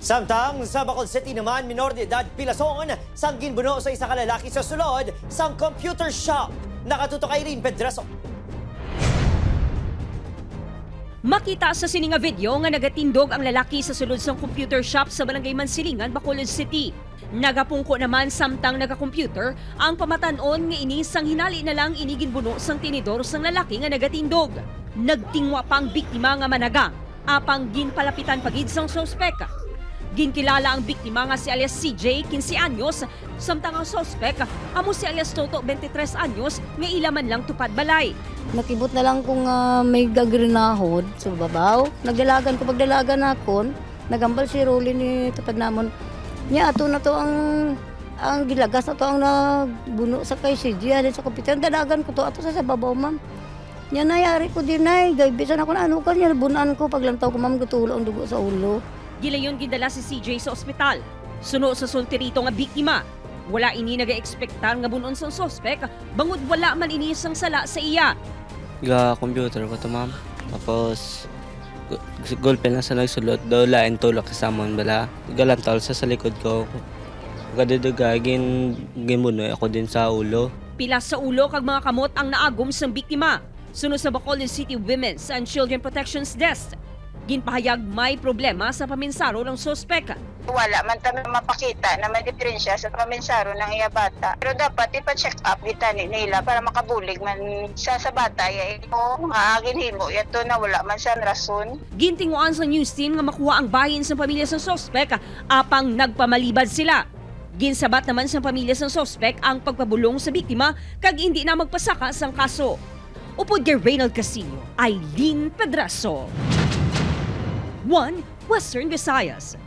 Samtang sa Bacolod City naman, minor de edad pilason sang ginbuno sa isa ka lalaki sa sulod sang computer shop. Nakatutok Irene Pedraso. Makita sa sininga video nga nagatindog ang lalaki sa sulod sang computer shop sa Barangay Mansilingan, Bacolod City. Nagapungko naman samtang nagakomputer ang pamatanon nga ini sang hinali na lang iniginbuno sang tinidor sang lalaki nga nagatindog. Nagtingwa pang biktima nga managang, apang ginpalapitan pagid sang suspek. Ginkilala ang biktima nga si alias CJ, 15 anyos, samtang ang suspek amo si alias Toto, 23 anyos, nga ilaman lang tupad balay. Nakibot na lang kung may gagrinahod sa babaw. Nagdalagan ko, pagdalagan akon, nagambal si Rolly ni tapad namon. Nya ato na to ang gilagas na to ang nagbuno sa kay CJ alin sa computer. Dalagan ko to ato sa babaw, ma'am. Nya nayari ko din ay gaybisan ako na ano kan nya bunan ko paglantaw ko, ma'am, gutulo ang dugo sa ulo. Gilayon gidala si CJ sa ospital. Suno sa sultirito nga biktima. Wala ini naga-ekspektar nga bunon sang suspek, bangod wala man ini sang sala sa iya. Computer ko to, ma'am. Tapos gulpe na sa nagsulot daw lain tulak sa samon bala. Galantal sa likod ko. Kadiduga gimunoy ako din sa ulo. Pilas sa ulo kag mga kamot ang naagom sang biktima. Suno sa Bacolod City Women's and Children Protections Desk. Ginpahayag may problema sa paminsaro ng suspek. Wala man tayo mapakita na may diferensya sa paminsaro ng iya bata. Pero dapat ipa-check up kita nila para makabulig man sa bata. O nga ginhimo, yato na wala man sa rason. Gintinguan sa news team nga makuha ang bahin sa pamilya sa suspek apang nagpamalibad sila. Ginsabat naman sa pamilya sa suspek ang pagpabulong sa biktima kag hindi na magpasaka sang kaso. Upod kay Reynald Casino, Irene Pedraso. 1 Western Visayas.